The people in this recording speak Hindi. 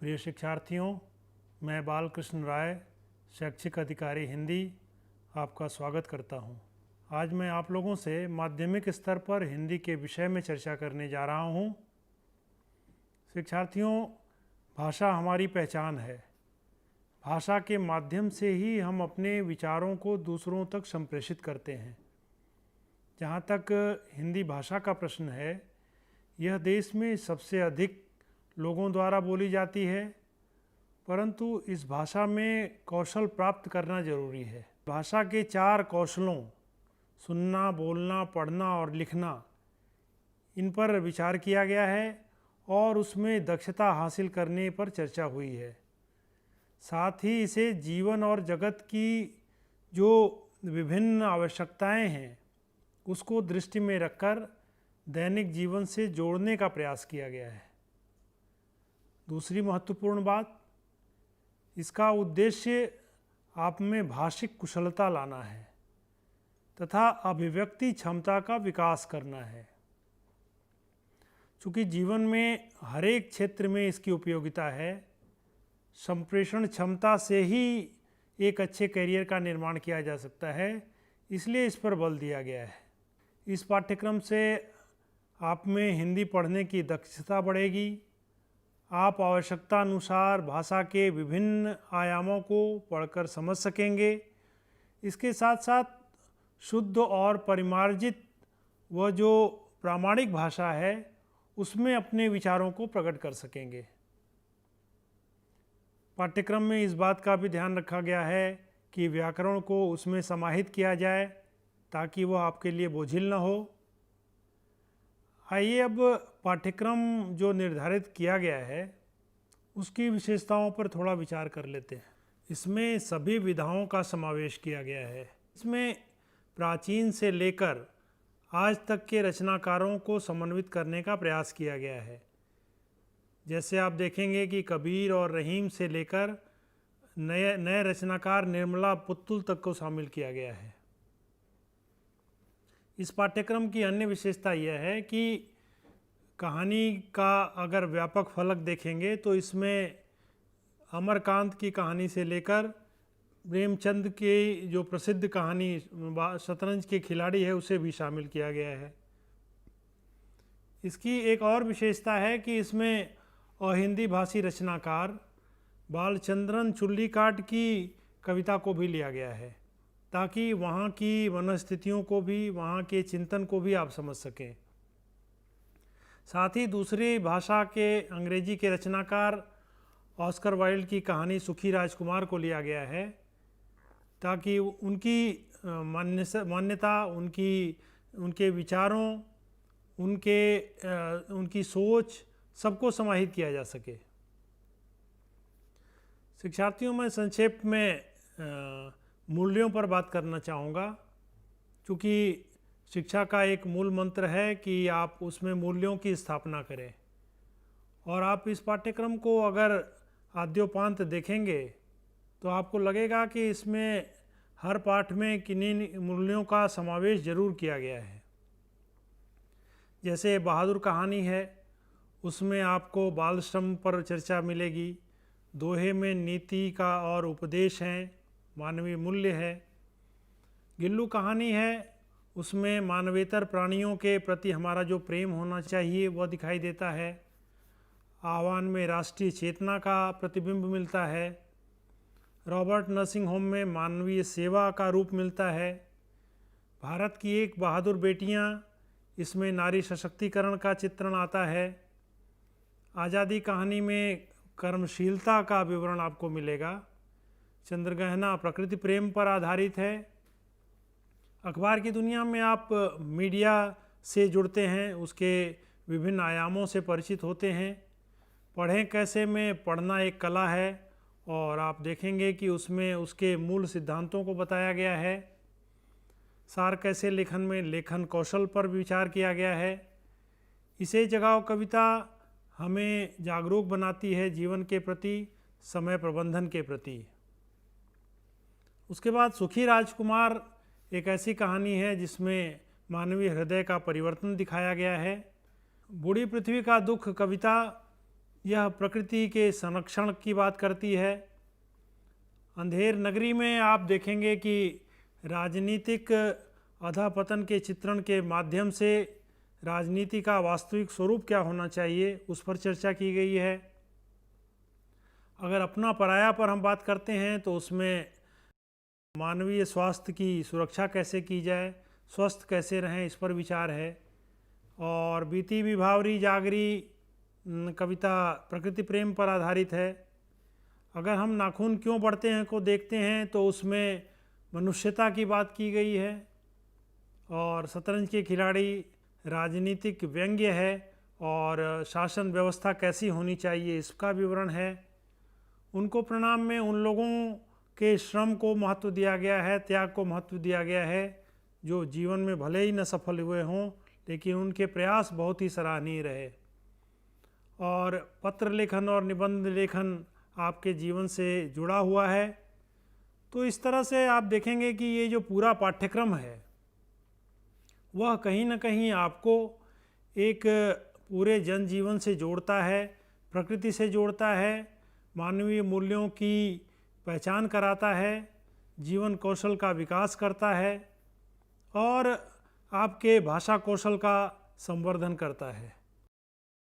प्रिय शिक्षार्थियों, मैं बालकृष्ण राय, शैक्षिक अधिकारी हिंदी, आपका स्वागत करता हूं। आज मैं आप लोगों से माध्यमिक स्तर पर हिंदी के विषय में चर्चा करने जा रहा हूं। शिक्षार्थियों, भाषा हमारी पहचान है। भाषा के माध्यम से ही हम अपने विचारों को दूसरों तक संप्रेषित करते हैं। जहाँ तक हिंदी भाषा का प्रश्न है, यह देश में सबसे अधिक लोगों द्वारा बोली जाती है, परंतु इस भाषा में कौशल प्राप्त करना जरूरी है। भाषा के 4 कौशलों सुनना, बोलना, पढ़ना और लिखना, इन पर विचार किया गया है और उसमें दक्षता हासिल करने पर चर्चा हुई है। साथ ही इसे जीवन और जगत की जो विभिन्न आवश्यकताएं हैं उसको दृष्टि में रखकर दैनिक जीवन से जोड़ने का प्रयास किया गया है। दूसरी महत्वपूर्ण बात, इसका उद्देश्य आप में भाषिक कुशलता लाना है तथा अभिव्यक्ति क्षमता का विकास करना है। चूँकि जीवन में हर एक क्षेत्र में इसकी उपयोगिता है, संप्रेषण क्षमता से ही एक अच्छे करियर का निर्माण किया जा सकता है, इसलिए इस पर बल दिया गया है। इस पाठ्यक्रम से आप में हिंदी पढ़ने की दक्षता बढ़ेगी। आप आवश्यकता अनुसार भाषा के विभिन्न आयामों को पढ़कर समझ सकेंगे। इसके साथ साथ शुद्ध और परिमार्जित व जो प्रामाणिक भाषा है उसमें अपने विचारों को प्रकट कर सकेंगे। पाठ्यक्रम में इस बात का भी ध्यान रखा गया है कि व्याकरण को उसमें समाहित किया जाए ताकि वह आपके लिए बोझिल न हो। आइए अब पाठ्यक्रम जो निर्धारित किया गया है उसकी विशेषताओं पर थोड़ा विचार कर लेते हैं। इसमें सभी विधाओं का समावेश किया गया है। इसमें प्राचीन से लेकर आज तक के रचनाकारों को समन्वित करने का प्रयास किया गया है। जैसे आप देखेंगे कि कबीर और रहीम से लेकर नए रचनाकार निर्मला पुत्तुल तक को शामिल किया गया है। इस पाठ्यक्रम की अन्य विशेषता यह है कि कहानी का अगर व्यापक फलक देखेंगे तो इसमें अमरकांत की कहानी से लेकर प्रेमचंद की जो प्रसिद्ध कहानी शतरंज के खिलाड़ी है उसे भी शामिल किया गया है। इसकी एक और विशेषता है कि इसमें अहिंदी भाषी रचनाकार बालचंद्रन चुल्लीकाट की कविता को भी लिया गया है ताकि वहाँ की वनस्थितियों को भी, वहाँ के चिंतन को भी आप समझ सकें। साथ ही दूसरी भाषा के अंग्रेजी के रचनाकार ऑस्कर वाइल्ड की कहानी सुखी राजकुमार को लिया गया है ताकि उनकी मान्यता, उनके विचारों, उनकी सोच सबको समाहित किया जा सके। शिक्षार्थियों, मैं संक्षेप में मूल्यों पर बात करना चाहूँगा। चूँकि शिक्षा का एक मूल मंत्र है कि आप उसमें मूल्यों की स्थापना करें, और आप इस पाठ्यक्रम को अगर आद्योपांत देखेंगे तो आपको लगेगा कि इसमें हर पाठ में किन्हीं मूल्यों का समावेश जरूर किया गया है। जैसे बहादुर कहानी है, उसमें आपको बाल श्रम पर चर्चा मिलेगी। दोहे में नीति का और उपदेश हैं, मानवीय मूल्य है। गिल्लू कहानी है, उसमें मानवेतर प्राणियों के प्रति हमारा जो प्रेम होना चाहिए वह दिखाई देता है। आह्वान में राष्ट्रीय चेतना का प्रतिबिंब मिलता है। रॉबर्ट नर्सिंग होम में मानवीय सेवा का रूप मिलता है। भारत की एक बहादुर बेटियां, इसमें नारी सशक्तिकरण का चित्रण आता है। आज़ादी कहानी में कर्मशीलता का विवरण आपको मिलेगा। चंद्रगहना प्रकृति प्रेम पर आधारित है। अखबार की दुनिया में आप मीडिया से जुड़ते हैं, उसके विभिन्न आयामों से परिचित होते हैं। पढ़ें कैसे में पढ़ना एक कला है और आप देखेंगे कि उसमें उसके मूल सिद्धांतों को बताया गया है। सार कैसे लेखन में लेखन कौशल पर विचार किया गया है। इसे जगाओ कविता हमें जागरूक बनाती है जीवन के प्रति, समय प्रबंधन के प्रति। उसके बाद सुखी राजकुमार एक ऐसी कहानी है जिसमें मानवीय हृदय का परिवर्तन दिखाया गया है। बूढ़ी पृथ्वी का दुख कविता यह प्रकृति के संरक्षण की बात करती है। अंधेर नगरी में आप देखेंगे कि राजनीतिक अधःपतन के चित्रण के माध्यम से राजनीति का वास्तविक स्वरूप क्या होना चाहिए उस पर चर्चा की गई है। अगर अपना पराया पर हम बात करते हैं तो उसमें मानवीय स्वास्थ्य की सुरक्षा कैसे की जाए, स्वस्थ कैसे रहें, इस पर विचार है। और बीती विभावरी जागरी कविता प्रकृति प्रेम पर आधारित है। अगर हम नाखून क्यों बढ़ते हैं को देखते हैं तो उसमें मनुष्यता की बात की गई है। और शतरंज के खिलाड़ी राजनीतिक व्यंग्य है और शासन व्यवस्था कैसी होनी चाहिए इसका विवरण है। उनको प्रणाम में उन लोगों के श्रम को महत्व दिया गया है, त्याग को महत्व दिया गया है, जो जीवन में भले ही न सफल हुए हों लेकिन उनके प्रयास बहुत ही सराहनीय रहे। और पत्र लेखन और निबंध लेखन आपके जीवन से जुड़ा हुआ है। तो इस तरह से आप देखेंगे कि ये जो पूरा पाठ्यक्रम है वह कहीं ना कहीं आपको एक पूरे जनजीवन से जोड़ता है, प्रकृति से जोड़ता है, मानवीय मूल्यों की पहचान कराता है, जीवन कौशल का विकास करता है और आपके भाषा कौशल का संवर्धन करता है।